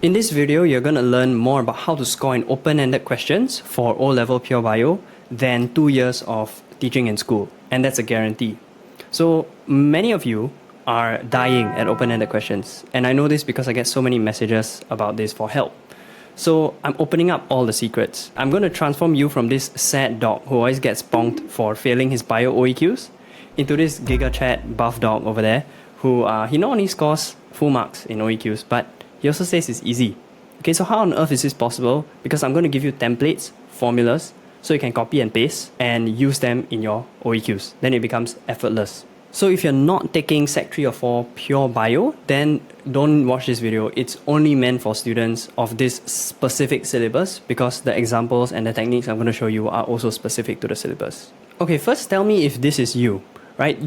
In this video, you're going to learn more about how to score in open-ended questions for O-level Pure Bio than 2 years of teaching in school, and that's a guarantee. So many of you are dying at open-ended questions, and I know this because I get so many messages about this for help. So I'm opening up all the secrets. I'm going to transform you from this sad dog who always gets bonked for failing his bio OEQs into this giga chat buff dog over there who he not only scores full marks in OEQs, but he also says it's easy. Okay, so how on earth is this possible? Because I'm going to give you templates, formulas, so you can copy and paste and use them in your OEQs. Then it becomes effortless. So if you're not taking Sec 3 or 4 Pure Bio, then don't watch this video. It's only meant for students of this specific syllabus because the examples and the techniques I'm going to show you are also specific to the syllabus. Okay, first tell me if this is you. Right?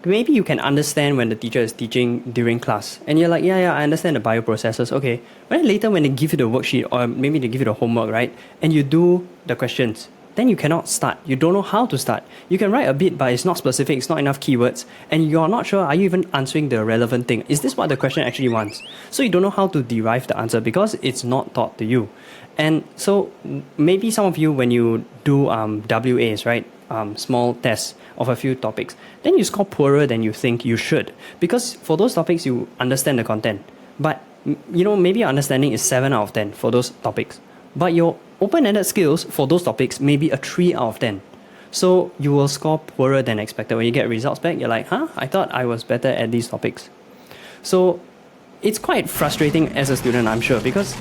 Maybe you can understand when the teacher is teaching during class and you're like, yeah, I understand the bioprocesses, okay. But then later when they give you the worksheet or maybe they give you the homework, right? And you do the questions, then you cannot start. You don't know how to start. You can write a bit, but it's not specific, it's not enough keywords, and you're not sure, are you even answering the relevant thing? Is this what the question actually wants? So you don't know how to derive the answer because it's not taught to you. And so maybe some of you, when you do WAs, right? Small tests of a few topics, then you score poorer than you think you should. Because for those topics, you understand the content. But, maybe your understanding is 7 out of 10 for those topics. But your open-ended skills for those topics may be a 3 out of 10. So you will score poorer than expected. When you get results back, you're like, I thought I was better at these topics. So it's quite frustrating as a student, I'm sure, because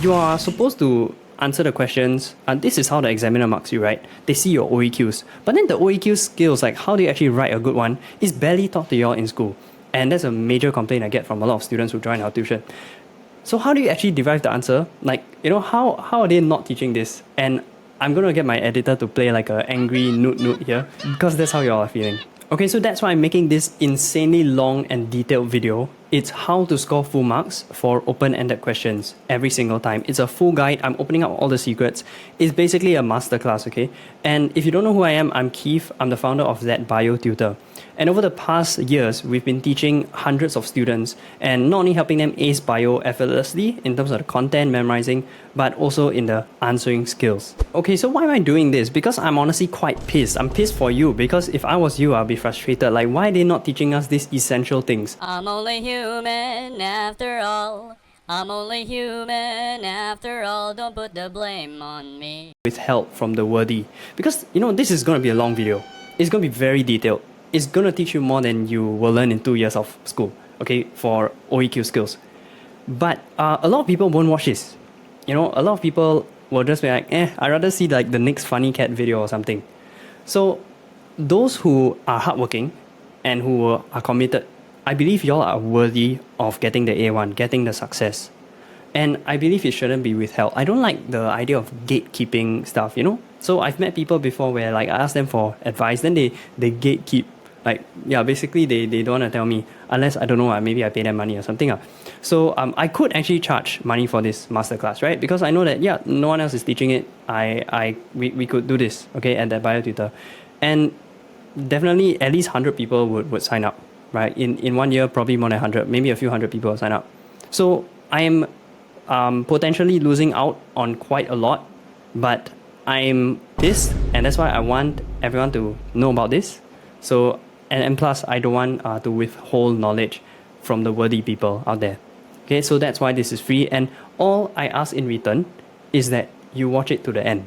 you are supposed to answer the questions, and this is how the examiner marks you, right? They see your OEQs. But then the OEQ skills, like how do you actually write a good one, is barely taught to you all in school. And that's a major complaint I get from a lot of students who join our tuition. So how do you actually derive the answer? Like, how are they not teaching this? And I'm going to get my editor to play like an angry noot here, because that's how you all are feeling. Okay, so that's why I'm making this insanely long and detailed video. It's how to score full marks for open-ended questions every single time. It's a full guide. I'm opening up all the secrets. It's basically a masterclass, okay? And if you don't know who I am, I'm Keith. I'm the founder of ThatBioTutor. And over the past years, we've been teaching hundreds of students and not only helping them ace bio effortlessly in terms of the content memorizing, but also in the answering skills. Okay, so why am I doing this? Because I'm honestly quite pissed. I'm pissed for you because if I was you, I'll be frustrated. Like, why are they not teaching us these essential things? I'm only human after all. I'm only human after all. Don't put the blame on me. With help from the worthy. Because, this is going to be a long video. It's going to be very detailed. It's going to teach you more than you will learn in 2 years of school, okay, for OEQ skills. But a lot of people won't watch this. A lot of people will just be like, I'd rather see like the next funny cat video or something. So those who are hardworking and who are committed, I believe y'all are worthy of getting the A1, getting the success. And I believe it shouldn't be withheld. I don't like the idea of gatekeeping stuff, So I've met people before where like I ask them for advice, then they gatekeep. Like, yeah, basically they don't want to tell me unless, I don't know, maybe I pay them money or something. So I could actually charge money for this masterclass, right? Because I know that, yeah, no one else is teaching it. We could do this, okay, at ThatBioTutor. And definitely at least 100 people would sign up, right? In 1 year, probably more than 100, maybe a few hundred people will sign up. So I am potentially losing out on quite a lot, but I'm pissed, and that's why I want everyone to know about this. So, and plus, I don't want to withhold knowledge from the worthy people out there. Okay, so that's why this is free, and all I ask in return is that you watch it to the end,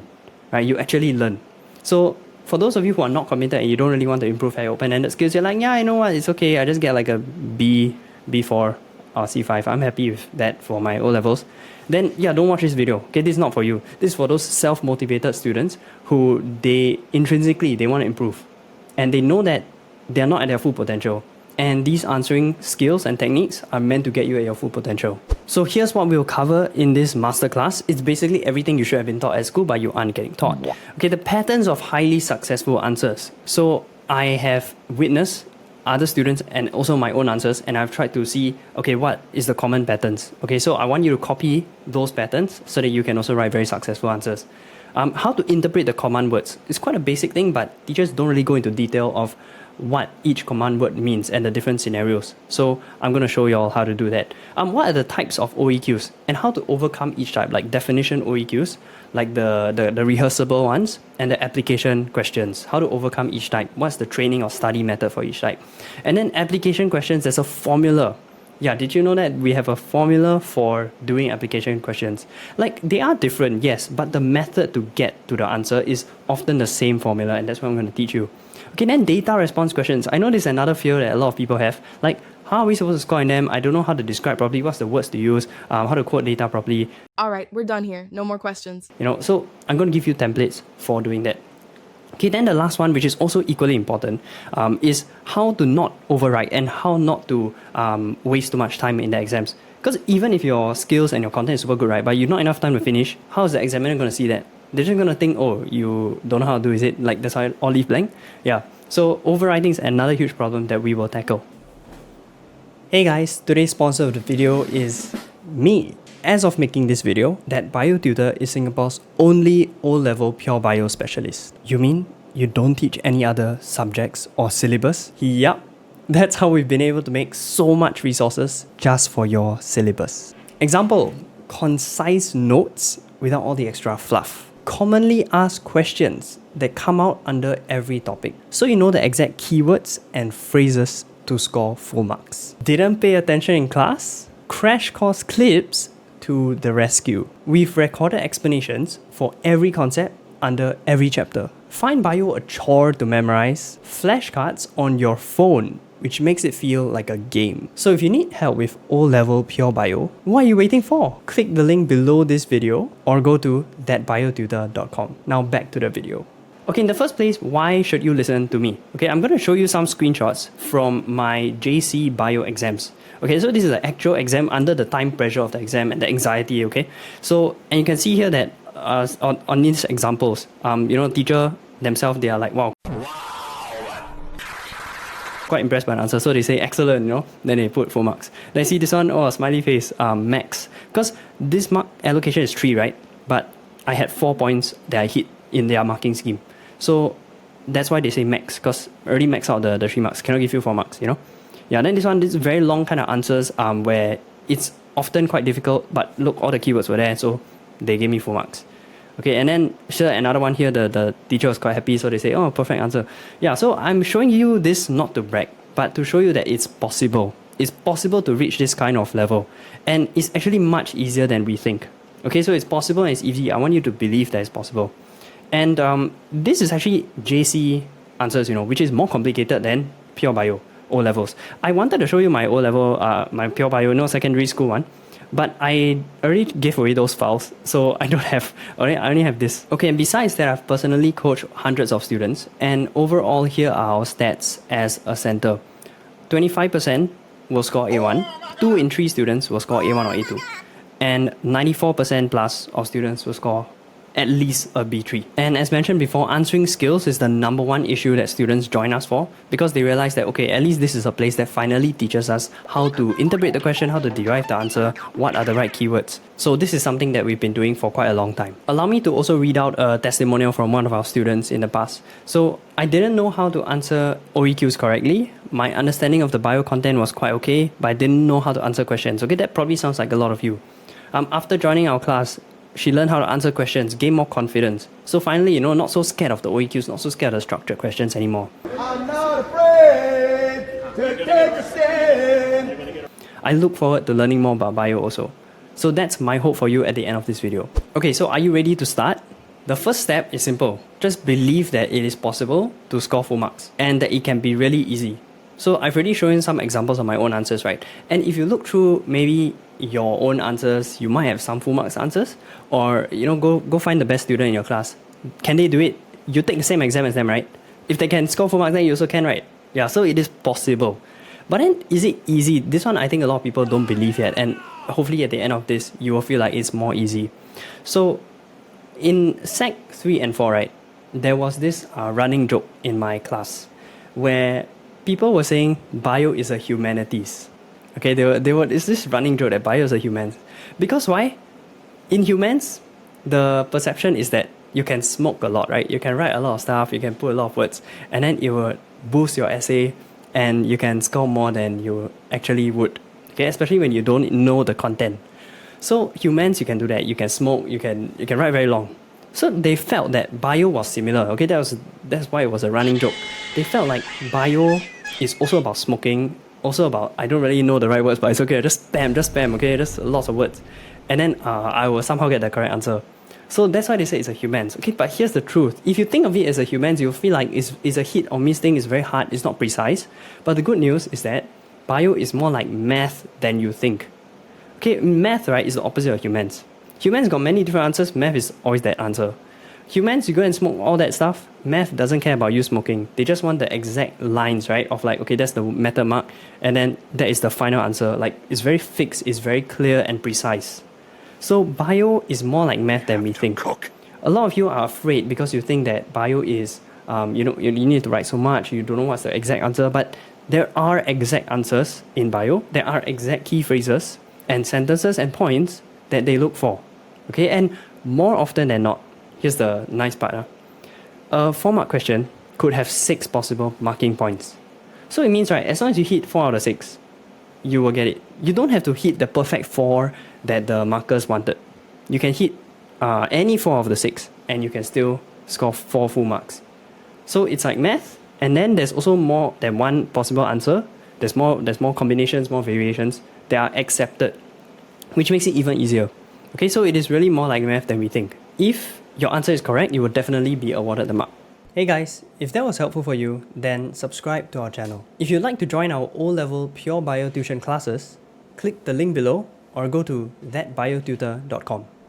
right? You actually learn. So, for those of you who are not committed and you don't really want to improve your open-ended skills, you're like, yeah, I know what, it's okay. I just get like a B, B4 or C5. I'm happy with that for my O-levels. Then, yeah, don't watch this video. Okay, this is not for you. This is for those self-motivated students who they intrinsically, they want to improve. And they know that they're not at their full potential. And these answering skills and techniques are meant to get you at your full potential. So here's what we'll cover in this masterclass. It's basically everything you should have been taught at school, but you aren't getting taught. Okay, the patterns of highly successful answers. So I have witnessed other students and also my own answers, and I've tried to see, okay, what is the common patterns? Okay, so I want you to copy those patterns so that you can also write very successful answers. How to interpret the command words. It's quite a basic thing, but teachers don't really go into detail of what each command word means and the different scenarios. So I'm going to show you all how to do that. What are the types of OEQs and how to overcome each type, like definition OEQs, like the rehearsable ones, and the application questions. How to overcome each type. What's the training or study method for each type? And then application questions, there's a formula. Yeah, did you know that we have a formula for doing application questions? Like, they are different, yes, but the method to get to the answer is often the same formula, and that's what I'm going to teach you. Okay, then data response questions. I know this is another fear that a lot of people have. Like, how are we supposed to score in them? I don't know how to describe properly, what's the words to use, how to quote data properly. All right, we're done here. No more questions. So I'm going to give you templates for doing that. Okay, then the last one, which is also equally important, is how to not overwrite and how not to waste too much time in the exams. Because even if your skills and your content is super good, right, but you've not enough time to finish, how is the examiner going to see that? They're just going to think, oh, you don't know how to do, is it? Like, that's why all leave blank? Yeah. So overwriting is another huge problem that we will tackle. Hey guys, today's sponsor of the video is me. As of making this video, ThatBioTutor is Singapore's only O-level pure bio specialist. You mean you don't teach any other subjects or syllabus? Yup, that's how we've been able to make so much resources just for your syllabus. Example, concise notes without all the extra fluff. Commonly asked questions that come out under every topic, so you know the exact keywords and phrases to score full marks. Didn't pay attention in class? Crash course clips to the rescue. We've recorded explanations for every concept under every chapter. Find bio a chore to memorize. Flashcards on your phone, which makes it feel like a game. So if you need help with O-level pure bio, what are you waiting for? Click the link below this video or go to ThatBioTutor.com. Now back to the video. Okay, in the first place, why should you listen to me? Okay, I'm going to show you some screenshots from my JC bio exams. Okay, so this is the actual exam under the time pressure of the exam and the anxiety, okay? So, and you can see here that on these examples, teacher themselves, they are like, wow. Quite impressed by the answer, so they say excellent, then they put 4 marks. Then I see this one, oh, smiley face, max. Because this mark allocation is 3, right? But I had 4 points that I hit in their marking scheme. So that's why they say max, because already max out the 3 marks, cannot give you 4 marks, Yeah, then this one, this very long kind of answers where it's often quite difficult, but look, all the keywords were there, so they gave me 4 marks. Okay, and then sure, another one here, the teacher was quite happy, so they say, oh, perfect answer. Yeah, so I'm showing you this not to brag, but to show you that it's possible. It's possible to reach this kind of level, and it's actually much easier than we think. Okay, so it's possible and it's easy. I want you to believe that it's possible. And this is actually JC answers, which is more complicated than pure bio O-levels. I wanted to show you my O-level, my pure bio, secondary school one, but I already gave away those files, so I don't have, I only have this. Okay, and besides that, I've personally coached hundreds of students, and overall here are our stats as a center. 25% will score A1, 2 in 3 students will score A1 or A2, and 94% plus of students will score at least a B3. And as mentioned before, answering skills is the #1 issue that students join us for, because they realize that, okay, at least this is a place that finally teaches us how to interpret the question, how to derive the answer, what are the right keywords. So this is something that we've been doing for quite a long time. Allow me to also read out a testimonial from one of our students in the past. So I didn't know how to answer OEQs correctly. My understanding of the bio content was quite okay, but I didn't know how to answer questions. Okay, that probably sounds like a lot of you. After joining our class, she learned how to answer questions, gain more confidence. So finally, not so scared of the OEQs, not so scared of the structured questions anymore. I'm not afraid to take a stand. I look forward to learning more about bio also. So that's my hope for you at the end of this video. Okay, so are you ready to start? The first step is simple. Just believe that it is possible to score full marks and that it can be really easy. So I've already shown some examples of my own answers, right? And if you look through maybe your own answers, you might have some full marks answers, or go find the best student in your class. Can they do it? You take the same exam as them, right? If they can score full marks, then you also can, right? Yeah, so it is possible. But then, is it easy? This one I think a lot of people don't believe yet, and hopefully at the end of this, you will feel like it's more easy. So in Sec 3 and 4, right, there was this running joke in my class where people were saying bio is a humanities. Okay, it's this running joke that bio is a humans. Because why? In humans, the perception is that you can smoke a lot, right? You can write a lot of stuff, you can put a lot of words, and then it will boost your essay and you can score more than you actually would. Okay, especially when you don't know the content. So humans, you can do that. You can smoke. You can write very long. So they felt that bio was similar. Okay, that's why it was a running joke. They felt like bio is also about smoking, also about, I don't really know the right words, but it's okay. Just spam. Okay, just lots of words, and then I will somehow get the correct answer. So that's why they say it's a humans. Okay, but here's the truth. If you think of it as a humans, you'll feel like it's a hit or miss thing. It's very hard. It's not precise. But the good news is that bio is more like math than you think. Okay, math, right, is the opposite of humans. Humans got many different answers. Math is always that answer. Humans, you go and smoke all that stuff. Math doesn't care about you smoking. They just want the exact lines, right? Of like, okay, that's the method mark. And then that is the final answer. Like, it's very fixed. It's very clear and precise. So bio is more like math than we think. A lot of you are afraid because you think that bio is, you need to write so much. You don't know what's the exact answer. But there are exact answers in bio. There are exact key phrases and sentences and points that they look for. Okay, and more often than not, here's the nice part. A 4-mark question could have 6 possible marking points. So it means, right, as long as you hit 4 out of 6, you will get it. You don't have to hit the perfect 4 that the markers wanted. You can hit any 4 of the 6 and you can still score 4 full marks. So it's like math, and then there's also more than one possible answer. There's more combinations, more variations that are accepted, which makes it even easier. Okay, so it is really more like math than we think. If your answer is correct, you will definitely be awarded the mark. Hey guys, if that was helpful for you, then subscribe to our channel. If you'd like to join our O-level Pure Bio Tuition classes, click the link below or go to ThatBioTutor.com.